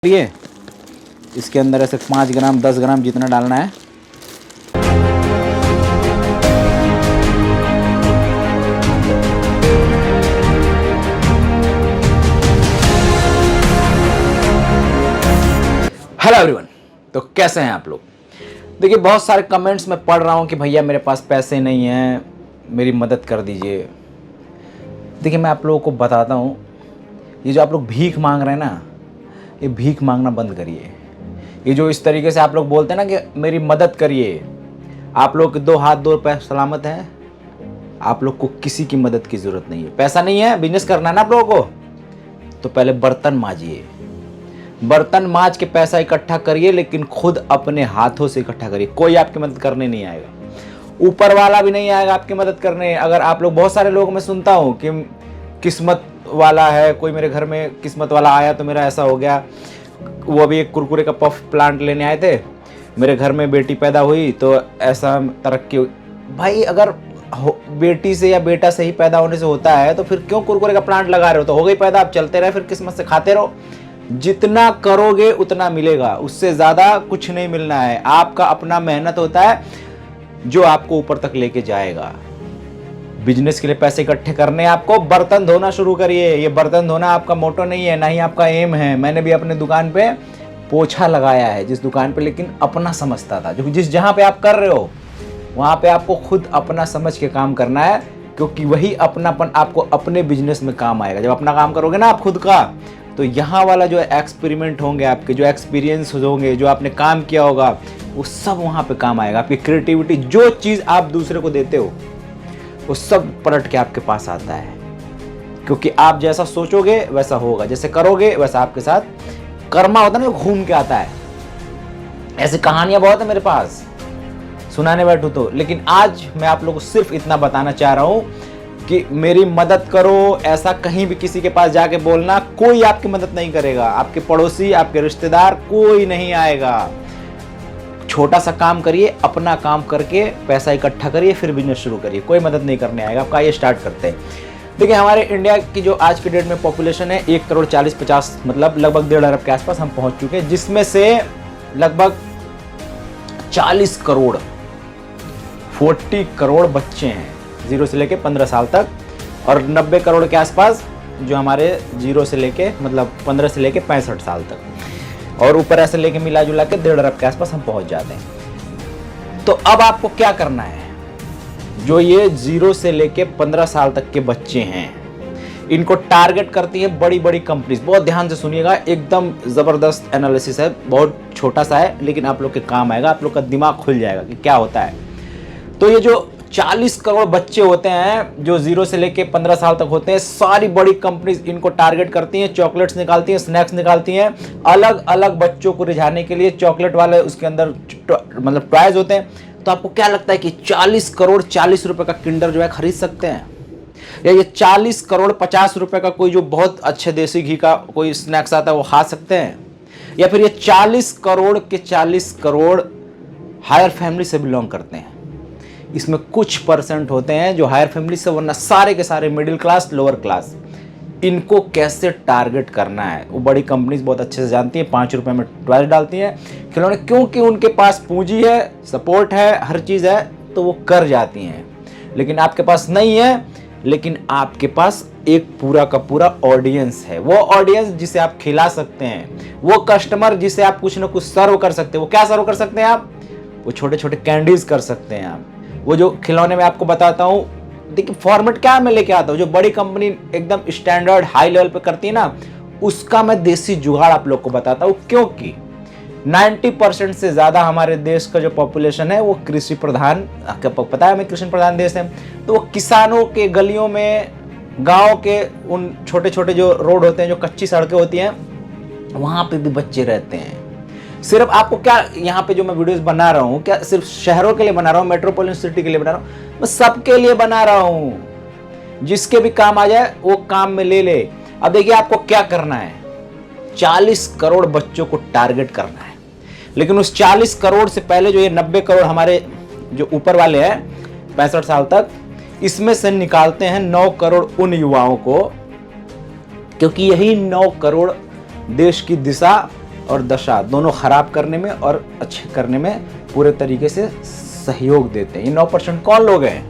ये इसके अंदर ऐसे 5 ग्राम 10 ग्राम जितना डालना है। हेलो एवरीवन, तो कैसे हैं आप लोग। देखिए, बहुत सारे कमेंट्स में पढ़ रहा हूँ कि भैया मेरे पास पैसे नहीं हैं, मेरी मदद कर दीजिए। देखिए, मैं आप लोगों को बताता हूँ, ये जो आप लोग भीख मांग रहे हैं ना, ये भीख मांगना बंद करिए। ये जो इस तरीके से आप लोग बोलते हैं ना कि मेरी मदद करिए, आप लोग के 2 हाथ 2 पैर सलामत हैं। आप लोग को किसी की मदद की ज़रूरत नहीं है। पैसा नहीं है, बिजनेस करना है ना आप लोगों को, तो पहले बर्तन मांजिए। बर्तन मांज के पैसा इकट्ठा करिए, लेकिन खुद अपने हाथों से इकट्ठा करिए। कोई आपकी मदद करने नहीं आएगा, ऊपर वाला भी नहीं आएगा आपकी मदद करने। अगर आप लोग, बहुत सारे लोग मैं सुनता हूँ कि किस्मत वाला है, कोई मेरे घर में किस्मत वाला आया तो मेरा ऐसा हो गया। वो अभी एक कुरकुरे का पफ प्लांट लेने आए थे, मेरे घर में बेटी पैदा हुई तो ऐसा तरक्की हुई। भाई, अगर बेटी से या बेटा से ही पैदा होने से होता है तो फिर क्यों कुरकुरे का प्लांट लगा रहे हो। तो हो गई पैदा, आप चलते रहे, फिर किस्मत से खाते रहो। जितना करोगे उतना मिलेगा, उससे ज़्यादा कुछ नहीं मिलना है। आपका अपना मेहनत होता है जो आपको ऊपर तक लेके जाएगा। बिजनेस के लिए पैसे इकट्ठे करने, आपको बर्तन धोना शुरू करिए। ये बर्तन धोना आपका मोटो नहीं है, ना ही आपका एम है। मैंने भी अपने दुकान पे पोछा लगाया है, जिस दुकान पे, लेकिन अपना समझता था। जो जहाँ पे आप कर रहे हो वहाँ पे आपको खुद अपना समझ के काम करना है, क्योंकि वही अपनापन आपको अपने बिजनेस में काम आएगा। जब अपना काम करोगे ना आप खुद का, तो यहाँ वाला जो एक्सपेरिमेंट होंगे आपके, जो एक्सपीरियंस होंगे, जो आपने काम किया होगा, वो सब वहाँ पे काम आएगा। आपकी क्रिएटिविटी, जो चीज़ आप दूसरे को देते हो, वो सब पलट के आपके पास आता है। क्योंकि आप जैसा सोचोगे वैसा होगा, जैसे करोगे वैसा आपके साथ कर्मा होता है ना, घूम के आता है। ऐसी कहानियां बहुत है मेरे पास, सुनाने बैठूं तो। लेकिन आज मैं आप लोगों को सिर्फ इतना बताना चाह रहा हूं कि मेरी मदद करो। ऐसा कहीं भी किसी के पास जाके बोलना, कोई आपकी मदद नहीं करेगा। आपके पड़ोसी, आपके रिश्तेदार, कोई नहीं आएगा। छोटा सा काम करिए, अपना काम करके पैसा इकट्ठा करिए, फिर बिजनेस शुरू करिए। कोई मदद नहीं करने आएगा आपका। ये स्टार्ट करते हैं। देखिए, हमारे इंडिया की जो आज की डेट में पॉपुलेशन है 1 करोड़ 40-50, मतलब लगभग 1.5 अरब के आसपास हम पहुंच चुके हैं, जिसमें से लगभग 40 करोड़ 40 करोड़ बच्चे हैं 0 से लेके 15 साल तक, और 90 करोड़ के आसपास जो हमारे 0 से लेके, मतलब 15 से लेके 65 साल तक, और ऊपर ऐसे लेके मिला जुला के 1.5 अरब के आसपास हम पहुंच जाते हैं। तो अब आपको क्या करना है, जो ये 0 से लेके 15 साल तक के बच्चे हैं, इनको टारगेट करती है बड़ी बड़ी कंपनीज। बहुत ध्यान से सुनिएगा, एकदम जबरदस्त एनालिसिस है, बहुत छोटा सा है, लेकिन आप लोग के काम आएगा। आप लोग का दिमाग खुल जाएगा कि क्या होता है। तो ये जो 40 करोड़ बच्चे होते हैं जो 0 से लेके 15 साल तक होते हैं, सारी बड़ी कंपनीज इनको टारगेट करती हैं। चॉकलेट्स निकालती हैं, स्नैक्स निकालती हैं, अलग अलग बच्चों को रिझाने के लिए। चॉकलेट वाले उसके अंदर मतलब टॉयज होते हैं। तो आपको क्या लगता है कि 40 करोड़ 40 रुपए का किंडर जो है खरीद सकते हैं, या ये 40 करोड़ 50 रुपए का कोई जो बहुत अच्छे देसी घी का कोई स्नैक्स आता है वो खा सकते हैं, या फिर ये 40 करोड़ के 40 करोड़ हायर फैमिली से बिलोंग करते हैं। इसमें कुछ परसेंट होते हैं जो हायर फैमिली से, वरना सारे के सारे मिडिल क्लास, लोअर क्लास। इनको कैसे टारगेट करना है वो बड़ी कंपनीज बहुत अच्छे से जानती हैं। 5 रुपए में टॉयज डालती हैं खिलौने, क्योंकि उनके पास पूंजी है, सपोर्ट है, हर चीज़ है, तो वो कर जाती हैं। लेकिन आपके पास नहीं है, लेकिन आपके पास एक पूरा का पूरा ऑडियंस है। वो ऑडियंस जिसे आप खिला सकते हैं, वो कस्टमर जिसे आप कुछ ना कुछ सर्व कर सकते हैं। वो क्या सर्व कर सकते हैं आप? वो छोटे छोटे कैंडीज कर सकते हैं आप। वो जो खिलौने में आपको बताता हूँ, देखिए फॉर्मेट क्या मैं लेके आता हूँ, जो बड़ी कंपनी एकदम स्टैंडर्ड हाई लेवल पे करती है ना, उसका मैं देसी जुगाड़ आप लोग को बताता हूँ। क्योंकि 90% से ज़्यादा हमारे देश का जो पॉपुलेशन है वो कृषि प्रधान, आपको पता है हमें कृषि प्रधान देश है। तो वो किसानों के गलियों में, गाँव के उन छोटे छोटे जो रोड होते हैं, जो कच्ची सड़कें होती हैं, वहाँ पे भी बच्चे रहते हैं। सिर्फ आपको क्या, यहाँ पे जो मैं वीडियोस बना रहा हूँ, क्या सिर्फ शहरों के लिए बना रहा हूँ, मेट्रोपॉलिटन सिटी के लिए बना रहा हूँ? मैं सबके लिए बना रहा हूँ। जिसके भी काम आ जाए वो काम में ले ले। अब देखिए, आपको क्या करना है, 40 करोड़ बच्चों को टारगेट करना है। लेकिन उस 40 करोड़ से पहले जो ये 90 करोड़ हमारे जो ऊपर वाले हैं 65 साल तक, इसमें से निकालते हैं 9 करोड़ उन युवाओं को, क्योंकि यही 9 करोड़ देश की दिशा और दशा दोनों खराब करने में और अच्छे करने में पूरे तरीके से सहयोग देते हैं। ये 9% कौन लोग हैं?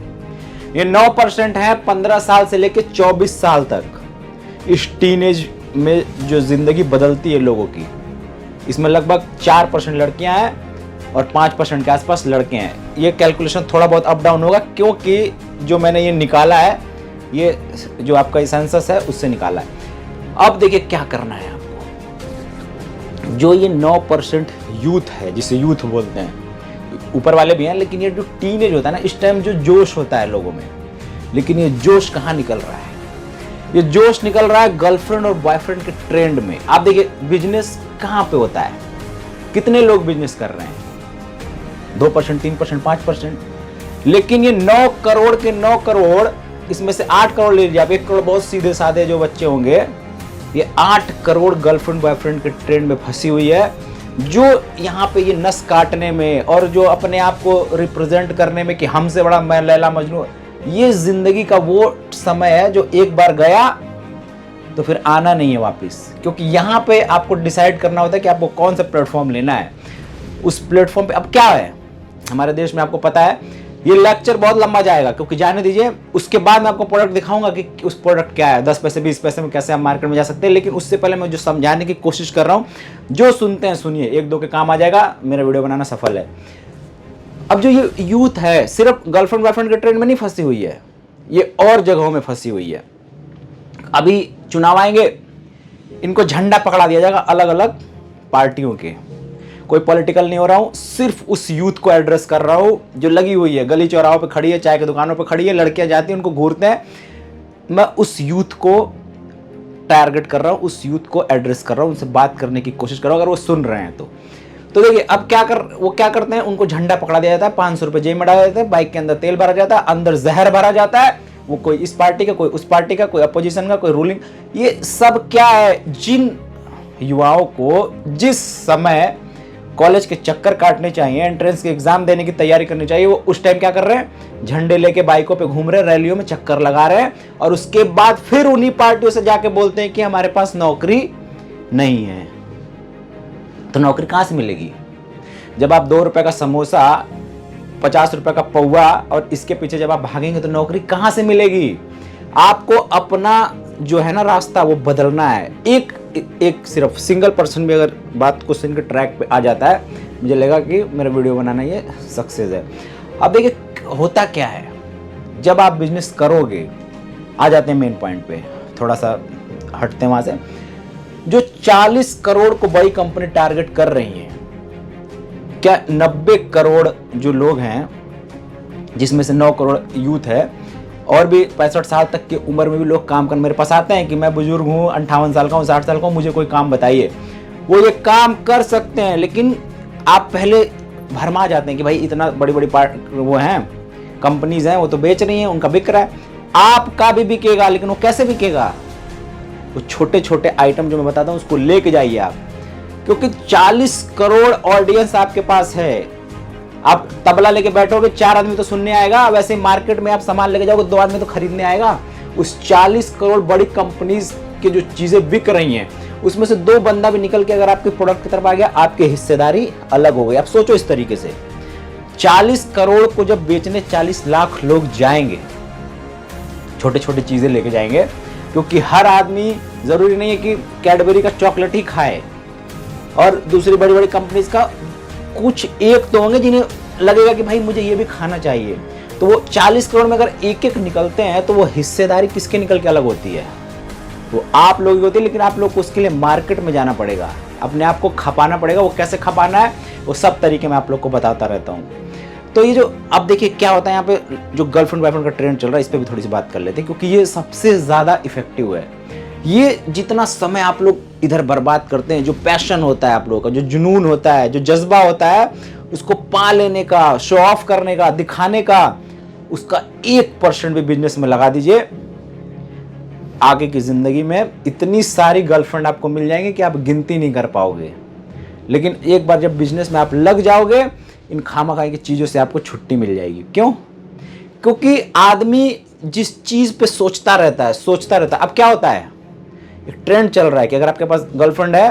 ये 9% है 15 साल से लेकर 24 साल तक, इस टीनेज में जो जिंदगी बदलती है लोगों की। इसमें लगभग 4% लड़कियां हैं और 5% के आसपास लड़के हैं। ये कैलकुलेशन थोड़ा बहुत अप डाउन होगा, क्योंकि जो मैंने ये निकाला है, ये जो आपका सेंसस है उससे निकाला है। अब देखिए क्या करना है आपको। जो ये 9% यूथ है, जिसे यूथ बोलते हैं, ऊपर वाले भी हैं, लेकिन ये जो टीनेज होता है ना, इस टाइम जो जोश होता है लोगों में, लेकिन ये जोश कहाँ निकल रहा है? ये जोश निकल रहा है गर्लफ्रेंड और बॉयफ्रेंड के ट्रेंड में। आप देखिए बिजनेस कहाँ पे होता है, कितने लोग बिजनेस कर रहे हैं? 2%, 3%, 5%। लेकिन ये 9 करोड़ के 9 करोड़, इसमें से 8 करोड़ ले लीजिए आप, 1 करोड़ बहुत सीधे साधे जो बच्चे होंगे, ये 8 करोड़ गर्लफ्रेंड बॉयफ्रेंड के ट्रेंड में फंसी हुई है, जो यहाँ पे ये नस काटने में और जो अपने आप को रिप्रेजेंट करने में कि हमसे बड़ा मैं लैला मजनू। ये जिंदगी का वो समय है जो एक बार गया तो फिर आना नहीं है वापस, क्योंकि यहाँ पे आपको डिसाइड करना होता है कि आपको कौन सा प्लेटफॉर्म लेना है। उस प्लेटफॉर्म पे अब क्या है हमारे देश में, आपको पता है। ये लेक्चर बहुत लंबा जाएगा, क्योंकि जाने दीजिए, उसके बाद मैं आपको प्रोडक्ट दिखाऊंगा कि उस प्रोडक्ट क्या है, 10 पैसे 20 पैसे में कैसे आप मार्केट में जा सकते हैं। लेकिन उससे पहले मैं जो समझाने की कोशिश कर रहा हूँ, जो सुनते हैं सुनिए, 1-2 के काम आ जाएगा, मेरा वीडियो बनाना सफल है। अब जो ये यूथ है सिर्फ गर्लफ्रेंड बॉयफ्रेंड के ट्रेंड में नहीं फंसी हुई है, ये और जगहों में फंसी हुई है। अभी चुनाव आएंगे, इनको झंडा पकड़ा दिया जाएगा अलग अलग पार्टियों के। कोई पॉलिटिकल नहीं हो रहा हूं, सिर्फ उस यूथ को एड्रेस कर रहा हूं जो लगी हुई है, गली चौराहों पे खड़ी है, चाय की दुकानों पे खड़ी है, लड़कियां जाती हैं उनको घूरते हैं। मैं उस यूथ को टारगेट कर रहा हूं, उस यूथ को एड्रेस कर रहा हूं, उनसे बात करने की कोशिश कर रहा हूं, अगर वो सुन रहे हैं तो देखिए अब वो क्या करते हैं, उनको झंडा पकड़ा दिया जाता है, 500 रुपए जेब में डाल देते हैं, बाइक के अंदर तेल भरा जाता है, अंदर जहर भरा जाता है। वो कोई इस पार्टी का, कोई उस पार्टी का, कोई अपोजिशन का, कोई रूलिंग। ये सब क्या है? जिन युवाओं को जिस समय कॉलेज के चक्कर काटने चाहिए, एंट्रेंस के एग्जाम देने की तैयारी करनी चाहिए, वो उस टाइम क्या कर रहे हैं? झंडे लेके बाइकों पे घूम रहे हैं, रैलियों में चक्कर लगा रहे हैं, और उसके बाद फिर उन्हीं पार्टियों से जाके बोलते हैं कि हमारे पास नौकरी नहीं है। तो नौकरी कहां से मिलेगी? जब आप 2 रुपए का समोसा, 50 रुपए का पौवा और इसके पीछे जब आप भागेंगे तो नौकरी कहां से मिलेगी? आपको अपना जो है ना रास्ता, वो बदलना है। एक सिर्फ सिंगल पर्सन भी अगर बात को सुन के ट्रैक पे आ जाता है, मुझे लगा कि मेरा वीडियो बनाना ये सक्सेस है। अब देखिए होता क्या है, जब आप बिजनेस करोगे, आ जाते हैं मेन पॉइंट पे, थोड़ा सा हटते हैं वहां से। जो 40 करोड़ को बड़ी कंपनी टारगेट कर रही है, क्या 90 करोड़ जो लोग हैं, जिसमें से 9 करोड़ यूथ है, और भी 65 साल तक की उम्र में भी लोग काम कर मेरे पास आते हैं कि मैं बुजुर्ग हूँ, 58 साल का हूँ, 60 साल का हूँ, मुझे कोई काम बताइए। वो ये काम कर सकते हैं, लेकिन आप पहले भरमा जाते हैं कि भाई इतना बड़ी बड़ी वो हैं, कंपनीज हैं, वो तो बेच रही हैं, उनका बिक रहा है। आपका भी बिकेगा, लेकिन वो कैसे बिकेगा? वो छोटे छोटे आइटम जो मैं बताता हूँ उसको लेके जाइए आप, क्योंकि 40 करोड़ ऑडियंस आपके पास है। आप तबला लेके बैठोगे, 4 आदमी तो सुनने आएगा, वैसे मार्केट में आप सामान लेके जाओगे, 2 आदमी तो खरीदने आएगा। उस 40 करोड़ बड़ी कंपनीज की जो चीजें बिक रही हैं, उसमें से 2 बंदा भी निकल के अगर आपके प्रोडक्ट की तरफ आ गया, आपकी हिस्सेदारी अलग हो गई। आप सोचो इस तरीके से, 40 करोड़ को जब बेचने 40 लाख लोग जाएंगे, छोटे छोटे चीजें लेके जाएंगे, क्योंकि हर आदमी जरूरी नहीं है कि कैडबरी का चॉकलेट ही खाए, और दूसरी बड़ी बड़ी कंपनीज का कुछ एक तो होंगे जिन्हें लगेगा कि भाई मुझे ये भी खाना चाहिए। तो वो 40 करोड़ में अगर एक एक निकलते हैं, तो वो हिस्सेदारी किसके निकल के अलग होती है? वो आप लोगों की होती है। लेकिन आप लोग को उसके लिए मार्केट में जाना पड़ेगा, अपने आप को खपाना पड़ेगा। वो कैसे खपाना है, वो सब तरीके मैं आप लोग को बताता रहता हूँ। तो ये जो अब देखिए क्या होता है, यहाँ पे जो गर्लफ्रेंड बॉयफ्रेंड का ट्रेंड चल रहा है, इस पर भी थोड़ी सी बात कर लेते हैं, क्योंकि ये सबसे ज्यादा इफेक्टिव है। ये जितना समय आप लोग इधर बर्बाद करते हैं, जो पैशन होता है आप लोगों का, जो जुनून होता है, जो जज्बा होता है, उसको पा लेने का, शो ऑफ करने का, दिखाने का, उसका 1% भी बिजनेस में लगा दीजिए। आगे की जिंदगी में इतनी सारी गर्लफ्रेंड आपको मिल जाएंगी कि आप गिनती नहीं कर पाओगे। लेकिन एक बार जब बिजनेस में आप लग जाओगे, इन खामखाई की चीजों से आपको छुट्टी मिल जाएगी। क्यों? क्योंकि आदमी जिस चीज पे सोचता रहता है। अब क्या होता है, एक ट्रेंड चल रहा है कि अगर आपके पास गर्लफ्रेंड है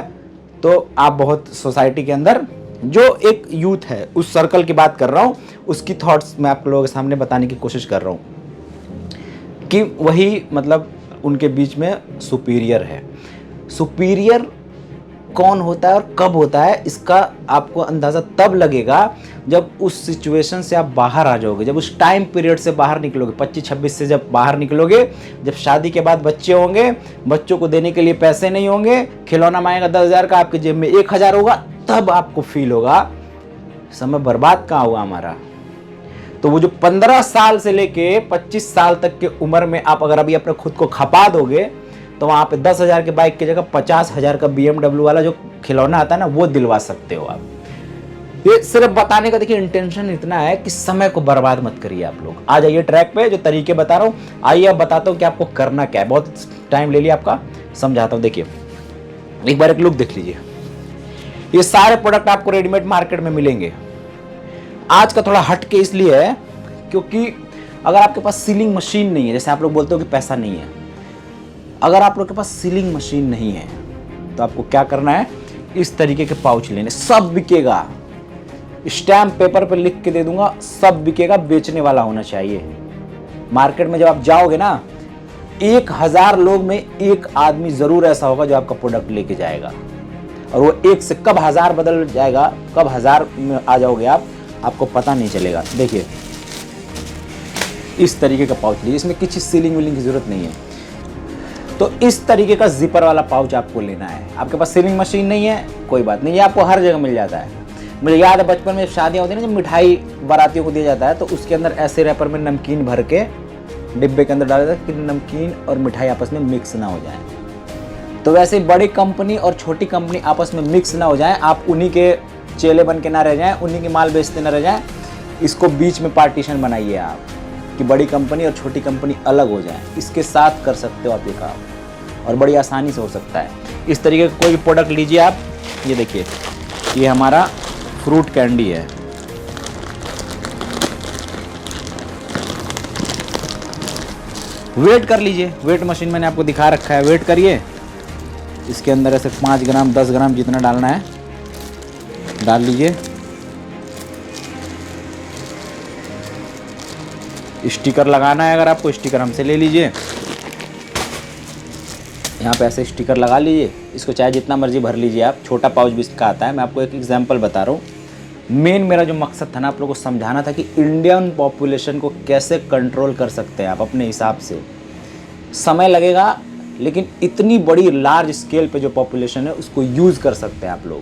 तो आप बहुत सोसाइटी के अंदर जो एक यूथ है उस सर्कल की बात कर रहा हूँ, उसकी थॉट्स मैं आप लोगों के सामने बताने की कोशिश कर रहा हूँ कि वही मतलब उनके बीच में सुपीरियर है। सुपीरियर कौन होता है और कब होता है, इसका आपको अंदाज़ा तब लगेगा जब उस सिचुएशन से आप बाहर आ जाओगे, जब उस टाइम पीरियड से बाहर निकलोगे, 25-26 से जब बाहर निकलोगे, जब शादी के बाद बच्चे होंगे, बच्चों को देने के लिए पैसे नहीं होंगे, खिलौना मांगेगा 10,000 का, आपके जेब में 1,000 होगा, तब आपको फील होगा समय बर्बाद कहाँ हुआ हमारा। तो वो जो 15 साल से लेके 25 साल तक के उम्र में आप अगर अभी अपने खुद को खपा दोगे तो वहाँ पे 10,000 के बाइक की जगह 50,000 का BMW वाला जो खिलौना आता है ना, वो दिलवा सकते हो आप। ये सिर्फ बताने का देखिए इंटेंशन इतना है कि समय को बर्बाद मत करिए आप लोग। आ जाइए ट्रैक पे, जो तरीके बता रहा हूँ आइए अब बताता हूँ कि आपको करना क्या है। बहुत टाइम ले लिया आपका, समझाता हूँ। देखिए एक बार एक लुक देख लीजिए। ये सारे प्रोडक्ट आपको रेडीमेड मार्केट में मिलेंगे। आज का थोड़ा हट के इसलिए है क्योंकि अगर आपके पास सीलिंग मशीन नहीं है, जैसे आप लोग बोलते हो कि पैसा नहीं है, अगर आप लोग के पास सीलिंग मशीन नहीं है तो आपको क्या करना है, इस तरीके के पाउच लेने, सब बिकेगा, स्टैम्प पेपर पर लिख के दे दूंगा, सब बिकेगा, बेचने वाला होना चाहिए। मार्केट में जब आप जाओगे ना, 1,000 लोग में एक आदमी जरूर ऐसा होगा जो आपका प्रोडक्ट लेके जाएगा, और वो एक से कब 1000 बदल जाएगा, कब 1000 में आ जाओगे आप, आपको पता नहीं चलेगा। देखिए इस तरीके का पाउच लीजिए, इसमें किसी सीलिंग विलिंग की जरूरत नहीं है। तो इस तरीके का जिपर वाला पाउच आपको लेना है। आपके पास सीलिंग मशीन नहीं है, कोई बात नहीं, ये आपको हर जगह मिल जाता है। मुझे याद है बचपन में शादियाँ होती है ना, जब मिठाई बारातियों को दिया जाता है तो उसके अंदर ऐसे रैपर में नमकीन भर के डिब्बे के अंदर डाला जाता है कि नमकीन और मिठाई आपस में मिक्स ना हो जाए। तो वैसे बड़ी कंपनी और छोटी कंपनी आपस में मिक्स ना हो जाए, आप उन्हीं के चेले बन के ना रह जाएं, उन्हीं के माल बेचते ना रह जाएं। इसको बीच में पार्टीशन बनाइए आप कि बड़ी कंपनी और छोटी कंपनी अलग हो जाए। इसके साथ कर सकते हो आप ये काम, और बड़ी आसानी से हो सकता है। इस तरीके का कोई भी प्रोडक्ट लीजिए आप। ये देखिए, ये हमारा फ्रूट कैंडी है। वेट कर लीजिए, वेट मशीन मैंने आपको दिखा रखा है, वेट करिए। इसके अंदर ऐसे 5 ग्राम 10 ग्राम जितना डालना है डाल लीजिए। स्टिकर लगाना है, अगर आपको स्टिकर हमसे ले लीजिए, यहाँ पे ऐसे स्टिकर लगा लीजिए। इसको चाहे जितना मर्जी भर लीजिए आप, छोटा पाउच भी इसका आता है। मैं आपको एक एग्जांपल बता रहा हूँ। मेन मेरा जो मकसद था ना, आप लोगों को समझाना था कि इंडियन पॉपुलेशन को कैसे कंट्रोल कर सकते हैं आप अपने हिसाब से। समय लगेगा, लेकिन इतनी बड़ी लार्ज स्केल पे जो पॉपुलेशन है उसको यूज़ कर सकते हैं आप लोग।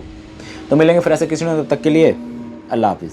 तो मिलेंगे फिर ऐसे किसी ने, तब तक के लिए अल्लाह हाफिज़।